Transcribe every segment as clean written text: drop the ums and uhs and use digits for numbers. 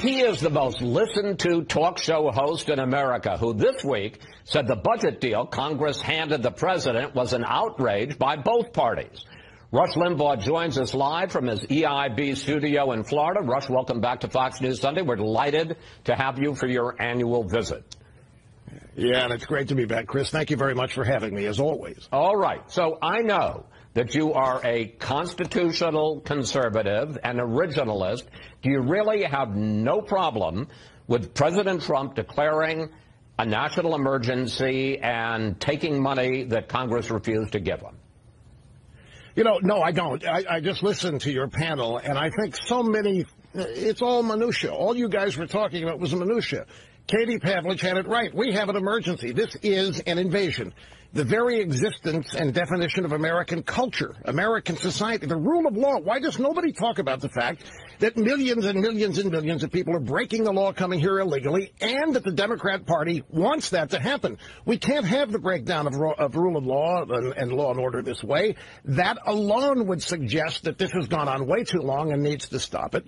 He is the most listened to talk show host in America, who this week said the budget deal Congress handed the president was an outrage by both parties. Rush Limbaugh joins us live from his EIB studio in Florida. Rush, welcome back to Fox News Sunday. We're delighted to have you for your annual visit. Yeah, and it's great to be back, Chris. Thank you very much for having me, as always. All right. So I know that you are a constitutional conservative and originalist. Do you really have no problem with President Trump declaring a national emergency and taking money that Congress refused to give him? You know, no, I don't. I just listened to your panel, and I think so many, it's all minutia. All you guys were talking about was minutia. Katie Pavlich had it right. We have an emergency. This is an invasion. The very existence and definition of American culture, American society, the rule of law. Why does nobody talk about the fact that millions and millions and millions of people are breaking the law, coming here illegally, and that the Democrat Party wants that to happen? We can't have the breakdown of rule of law and law and order this way. That alone would suggest that this has gone on way too long and needs to stop it.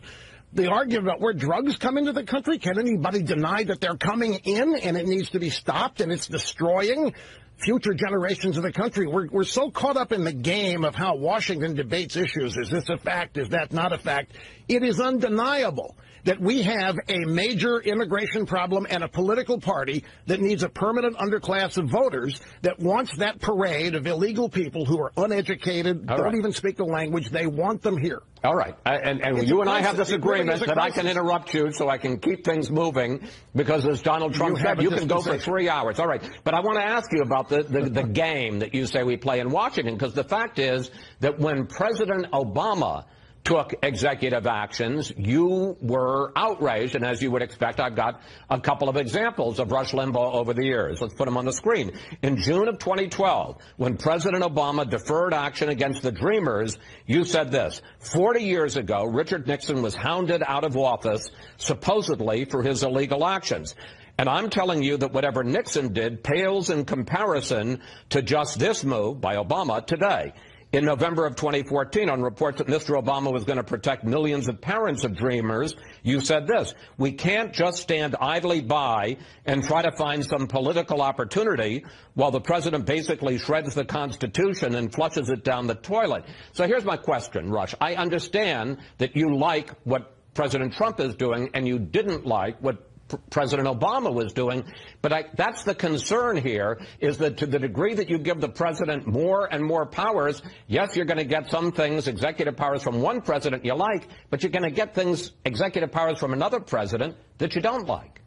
The argument about where drugs come into the country, can anybody deny that they're coming in and it needs to be stopped and it's destroying future generations of the country? We're so caught up in the game of how Washington debates issues. Is this a fact? Is that not a fact? It is undeniable that we have a major immigration problem and a political party that needs a permanent underclass of voters that wants that parade of illegal people who are uneducated, don't even speak the language. They want them here. All right. And you and I have this agreement that I can interrupt you so I can keep things moving because, as Donald Trump said, you can go for 3 hours. All right. But I want to ask you about the game that you say we play in Washington, because the fact is that when President Obama took executive actions, you were outraged, and as you would expect, I've got a couple of examples of Rush Limbaugh over the years. Let's put them on the screen. In June of 2012, when President Obama deferred action against the Dreamers, you said this: 40 years ago, Richard Nixon was hounded out of office, supposedly for his illegal actions. And I'm telling you that whatever Nixon did pales in comparison to just this move by Obama today. In November of 2014, on reports that Mr. Obama was going to protect millions of parents of Dreamers, you said this: we can't just stand idly by and try to find some political opportunity while the president basically shreds the Constitution and flushes it down the toilet. So here's my question, Rush. I understand that you like what President Trump is doing and you didn't like what President Obama was doing, but that's the concern here, is that to the degree that you give the president more and more powers, yes, you're going to get some things, executive powers from one president you like, but you're going to get things, executive powers from another president that you don't like.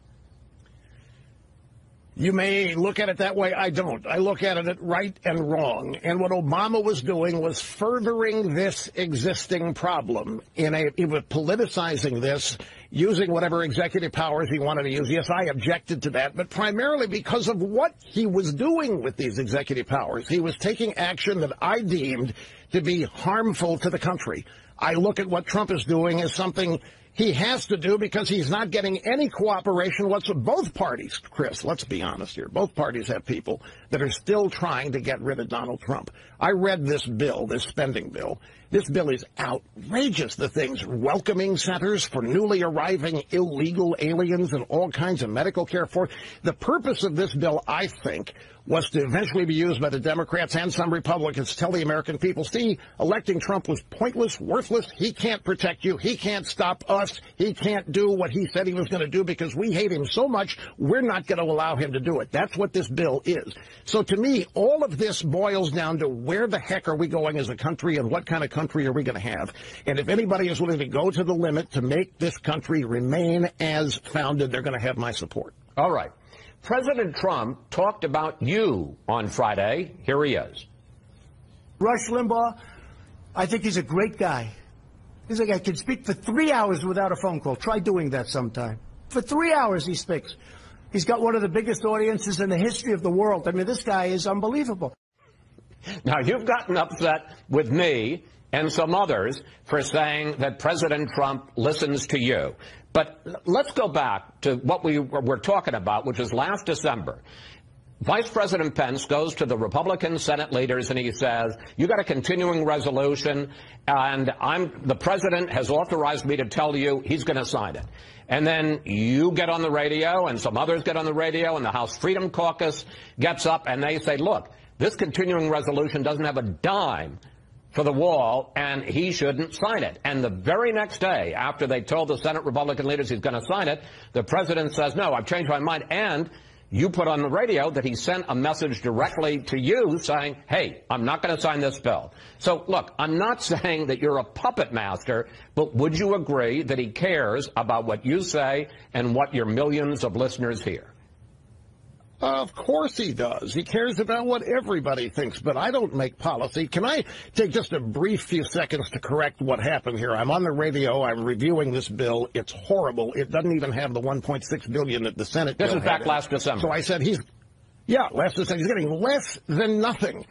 You may look at it that way. I don't. I look at it right and wrong. And what Obama was doing was furthering this existing problem. He was politicizing this, using whatever executive powers he wanted to use. Yes, I objected to that, but primarily because of what he was doing with these executive powers. He was taking action that I deemed to be harmful to the country. I look at what Trump is doing as something he has to do because he's not getting any cooperation whatsoever. Both parties, Chris, let's be honest here, both parties have people that are still trying to get rid of Donald Trump. I read this bill, this spending bill. This bill is outrageous. The thing's welcoming centers for newly arriving illegal aliens and all kinds of medical care for. The purpose of this bill, I think, was to eventually be used by the Democrats and some Republicans to tell the American people, see, electing Trump was pointless, worthless. He can't protect you. He can't stop us. He can't do what he said he was going to do because we hate him so much, we're not going to allow him to do it. That's what this bill is. So to me, all of this boils down to where the heck are we going as a country and what kind of country are we going to have? And if anybody is willing to go to the limit to make this country remain as founded, they're going to have my support. All right. President Trump talked about you on Friday. Here he is. Rush Limbaugh, I think he's a great guy. He's a guy who can speak for 3 hours without a phone call. Try doing that sometime. For 3 hours he speaks. He's got one of the biggest audiences in the history of the world. I mean, this guy is unbelievable. Now, you've gotten upset with me and some others for saying that President Trump listens to you. But let's go back to what we were talking about, which was last December. Vice President Pence goes to the Republican Senate leaders and he says, you got a continuing resolution, and the president has authorized me to tell you he's going to sign it. And then you get on the radio and some others get on the radio and the House Freedom Caucus gets up and they say, look, this continuing resolution doesn't have a dime for the wall, and he shouldn't sign it. And the very next day, after they told the Senate Republican leaders he's going to sign it, the president says, no, I've changed my mind. And you put on the radio that he sent a message directly to you saying, hey, I'm not going to sign this bill. So, look, I'm not saying that you're a puppet master, but would you agree that he cares about what you say and what your millions of listeners hear? Of course he does. He cares about what everybody thinks, but I don't make policy. Can I take just a brief few seconds to correct what happened here? I'm on the radio. I'm reviewing this bill. It's horrible. It doesn't even have the $1.6 billion that the Senate bill had. This is back last December. So I said last December. He's getting less than nothing.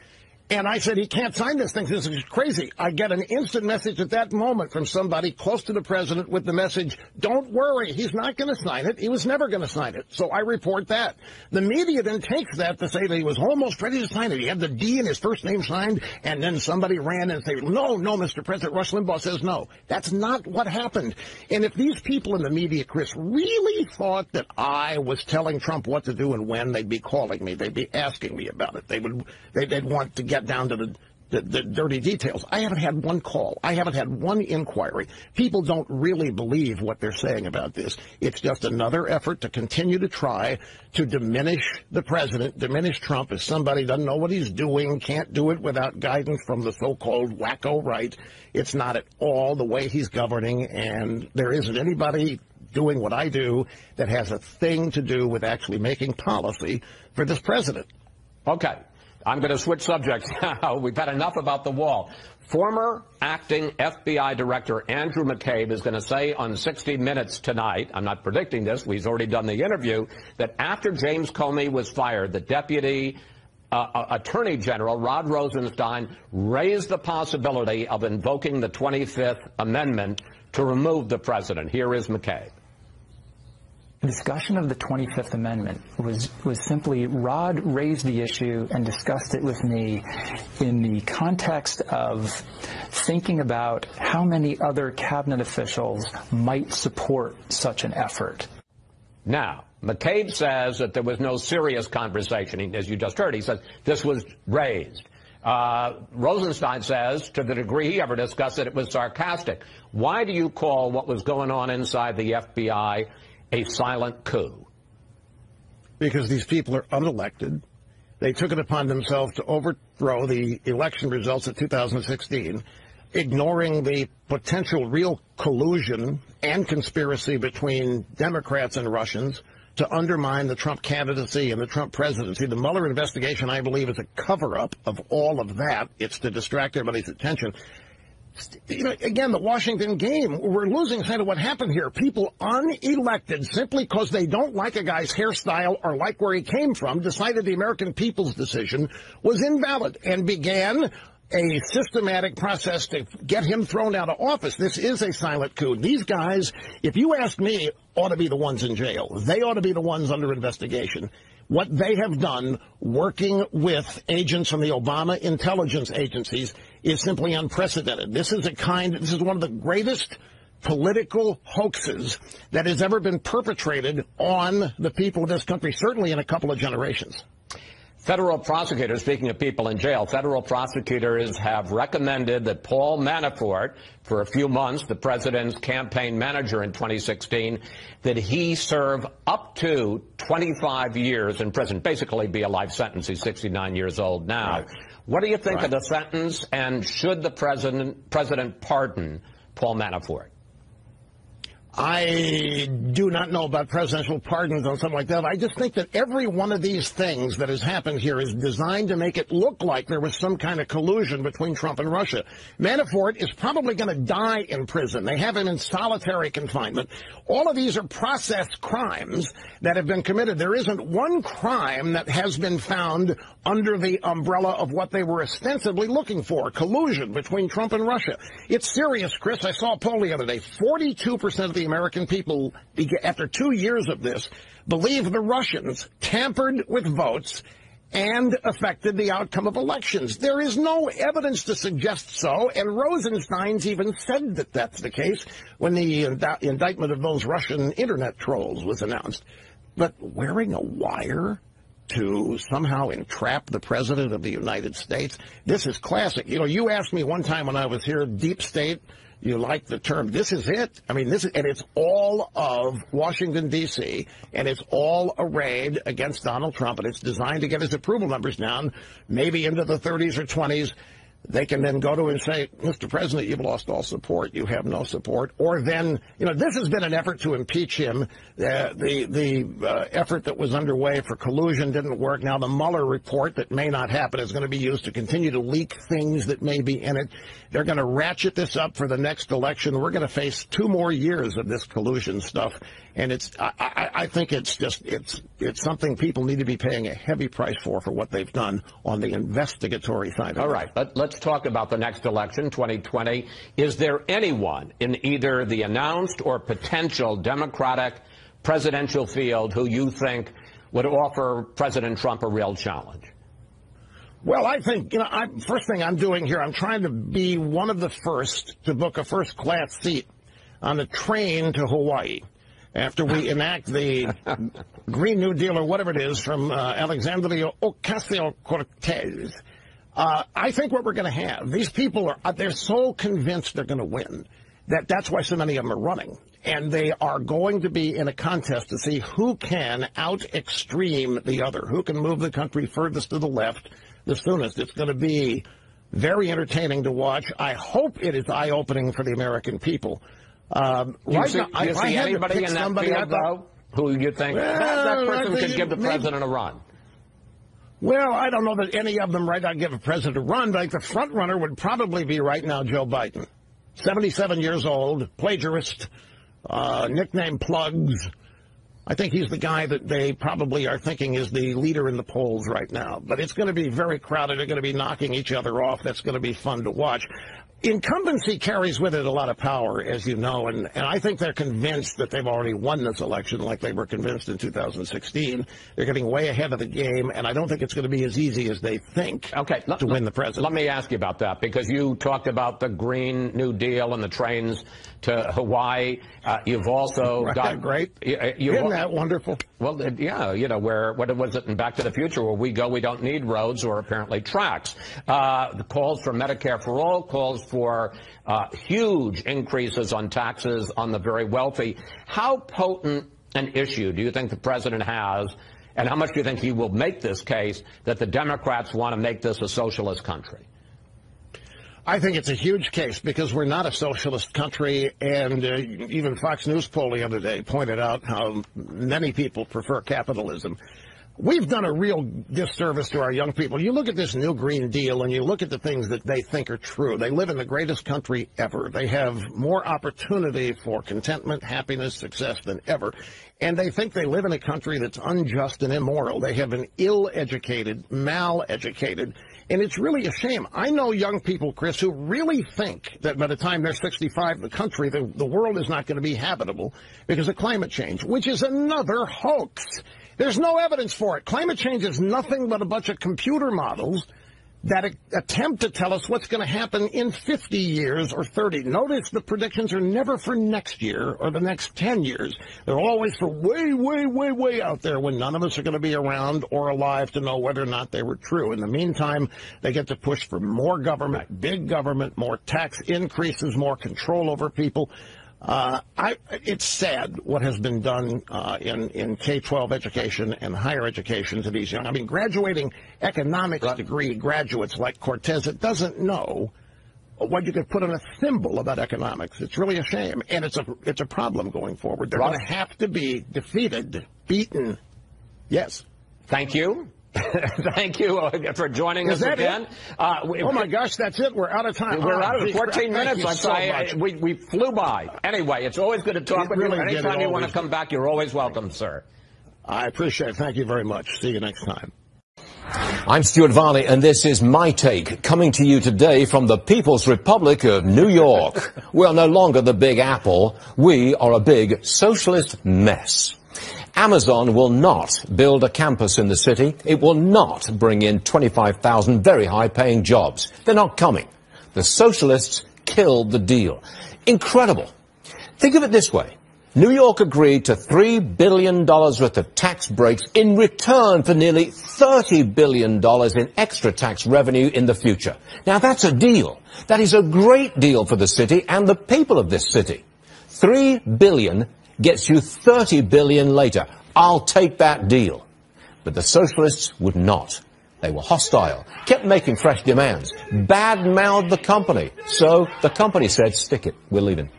And I said, he can't sign this thing. This is crazy. I get an instant message at that moment from somebody close to the president with the message, don't worry, he's not going to sign it. He was never going to sign it. So I report that. The media then takes that to say that he was almost ready to sign it. He had the D in his first name signed, and then somebody ran and said, no, Mr. President, Rush Limbaugh says no. That's not what happened. And if these people in the media, Chris, really thought that I was telling Trump what to do and when, they'd be calling me. They'd be asking me about it. They'd want to get down to the dirty details. I haven't had one call. I haven't had one inquiry. People don't really believe what they're saying about this. It's just another effort to continue to try to diminish the president, diminish Trump as somebody doesn't know what he's doing, can't do it without guidance from the so-called wacko right. It's not at all the way he's governing, and there isn't anybody doing what I do that has a thing to do with actually making policy for this president. Okay. I'm going to switch subjects now. We've had enough about the wall. Former acting FBI Director Andrew McCabe is going to say on 60 Minutes tonight, I'm not predicting this, he's already done the interview, that after James Comey was fired, the Deputy Attorney General, Rod Rosenstein, raised the possibility of invoking the 25th Amendment to remove the president. Here is McCabe. The discussion of the 25th Amendment was simply Rod raised the issue and discussed it with me in the context of thinking about how many other cabinet officials might support such an effort. Now, McCabe says that there was no serious conversation. As you just heard, he says this was raised. Rosenstein says, to the degree he ever discussed it, it was sarcastic. Why do you call what was going on inside the FBI a silent coup? Because these people are unelected. They took it upon themselves to overthrow the election results of 2016, ignoring the potential real collusion and conspiracy between Democrats and Russians to undermine the Trump candidacy and the Trump presidency. The Mueller investigation, I believe, is a cover-up of all of that. It's to distract everybody's attention. You know, again, the Washington game, we're losing sight of what happened here. People unelected, simply because they don't like a guy's hairstyle or like where he came from, decided the American people's decision was invalid and began a systematic process to get him thrown out of office. This is a silent coup. These guys, if you ask me, ought to be the ones in jail. They ought to be the ones under investigation. What they have done working with agents from the Obama intelligence agencies is simply unprecedented. This is one of the greatest political hoaxes that has ever been perpetrated on the people of this country, certainly in a couple of generations. Federal prosecutors, speaking of people in jail, federal prosecutors have recommended that Paul Manafort, for a few months, the president's campaign manager in 2016, that he serve up to 25 years in prison, basically be a life sentence. He's 69 years old now. Right. What do you think of the sentence, and should the president pardon Paul Manafort? I do not know about presidential pardons or something like that. I just think that every one of these things that has happened here is designed to make it look like there was some kind of collusion between Trump and Russia. Manafort is probably going to die in prison. They have him in solitary confinement. All of these are process crimes that have been committed. There isn't one crime that has been found under the umbrella of what they were ostensibly looking for, collusion between Trump and Russia. It's serious, Chris. I saw a poll the other day. 42% of the American people, after 2 years of this, believe the Russians tampered with votes and affected the outcome of elections. There is no evidence to suggest so, and Rosenstein's even said that that's the case when the indictment of those Russian internet trolls was announced. But wearing a wire to somehow entrap the President of the United States, this is classic. You know, you asked me one time when I was here, deep state, you like the term. This is it. I mean, and it's all of Washington, D.C., and it's all arrayed against Donald Trump, and it's designed to get his approval numbers down, maybe into the 30s or 20s. They can then go to him and say, Mr. President, you've lost all support. You have no support. Or then, you know, this has been an effort to impeach him. The effort that was underway for collusion didn't work. Now the Mueller report that may not happen is going to be used to continue to leak things that may be in it. They're going to ratchet this up for the next election. We're going to face 2 more years of this collusion stuff. And I think it's something people need to be paying a heavy price for what they've done on the investigatory side of it. All right, let's talk about the next election, 2020. Is there anyone in either the announced or potential Democratic presidential field who you think would offer President Trump a real challenge? Well, I think, first thing I'm doing here, I'm trying to be one of the first to book a first-class seat on a train to Hawaii after we enact the Green New Deal or whatever it is from Alexandria Ocasio-Cortez. I think what we're going to have, these people they're so convinced they're going to win that's why so many of them are running. And they are going to be in a contest to see who can out-extreme the other, who can move the country furthest to the left the soonest. It's going to be very entertaining to watch. I hope it is eye-opening for the American people. Do you see anybody in that field, though, who you think that person could give the president a run? Well, I don't know that any of them right now give a president a run, but I think the front runner would probably be right now Joe Biden. 77 years old, plagiarist, nickname Plugs. I think he's the guy that they probably are thinking is the leader in the polls right now. But it's going to be very crowded. They're going to be knocking each other off. That's going to be fun to watch. Incumbency carries with it a lot of power, as you know, and I think they're convinced that they've already won this election like they were convinced in 2016. They're getting way ahead of the game, and I don't think it's going to be as easy as they think to win the president. Let me ask you about that, because you talked about the Green New Deal and the trains to Hawaii. You've also got... Great. Isn't that wonderful? Well, yeah, what was it in Back to the Future, where we go, we don't need roads or apparently tracks. The calls for Medicare for all, calls for huge increases on taxes on the very wealthy. How potent an issue do you think the president has, and how much do you think he will make this case that the Democrats want to make this a socialist country? I think it's a huge case because we're not a socialist country, and even Fox News poll the other day pointed out how many people prefer capitalism. We've done a real disservice to our young people. You look at this new Green Deal and you look at the things that they think are true. They live in the greatest country ever. They have more opportunity for contentment, happiness, success than ever. And they think they live in a country that's unjust and immoral. They have an ill-educated, mal-educated, and it's really a shame. I know young people, Chris, who really think that by the time they're 65, the world is not going to be habitable because of climate change, which is another hoax. There's no evidence for it. Climate change is nothing but a bunch of computer models that attempt to tell us what's going to happen in 50 years or 30. Notice the predictions are never for next year or the next 10 years. They're always for way, way, way, way out there when none of us are going to be around or alive to know whether or not they were true. In the meantime, they get to push for more government, big government, more tax increases, more control over people. It's sad what has been done in K-12 education and higher education to these young. I mean, graduating economics degree graduates like Cortez, it doesn't know what you could put on a thimble about economics. It's really a shame, and it's a problem going forward. They're going to have to be defeated, beaten. Yes. Thank you. Thank you for joining us again. Oh, my gosh, that's it. We're out of time. We're out of 14 minutes. We flew by. Anyway, it's always good to talk with you. Anytime you want to come back, you're always welcome, sir. I appreciate it. Thank you very much. See you next time. I'm Stuart Varley, and this is My Take, coming to you today from the People's Republic of New York. We are no longer the Big Apple. We are a big socialist mess. Amazon will not build a campus in the city. It will not bring in 25,000 very high-paying jobs. They're not coming. The socialists killed the deal. Incredible. Think of it this way. New York agreed to $3 billion worth of tax breaks in return for nearly $30 billion in extra tax revenue in the future. Now, that's a deal. That is a great deal for the city and the people of this city. $3 billion gets you $30 billion later. I'll take that deal. But the socialists would not. They were hostile, kept making fresh demands, bad-mouthed the company. So the company said, stick it, we're leaving.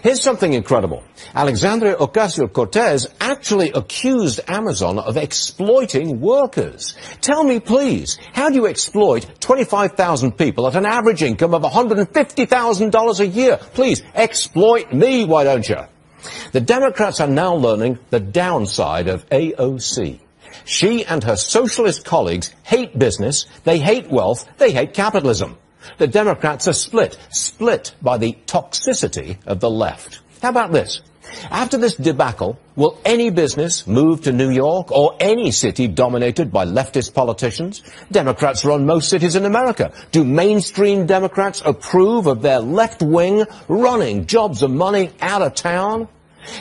Here's something incredible. Alexandria Ocasio-Cortez actually accused Amazon of exploiting workers. Tell me, please, how do you exploit 25,000 people at an average income of $150,000 a year? Please, exploit me, why don't you? The Democrats are now learning the downside of AOC. She and her socialist colleagues hate business, they hate wealth, they hate capitalism. The Democrats are split by the toxicity of the left. How about this? After this debacle, will any business move to New York or any city dominated by leftist politicians? Democrats run most cities in America. Do mainstream Democrats approve of their left wing running jobs and money out of town?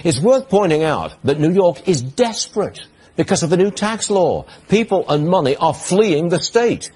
It's worth pointing out that New York is desperate because of the new tax law. People and money are fleeing the state.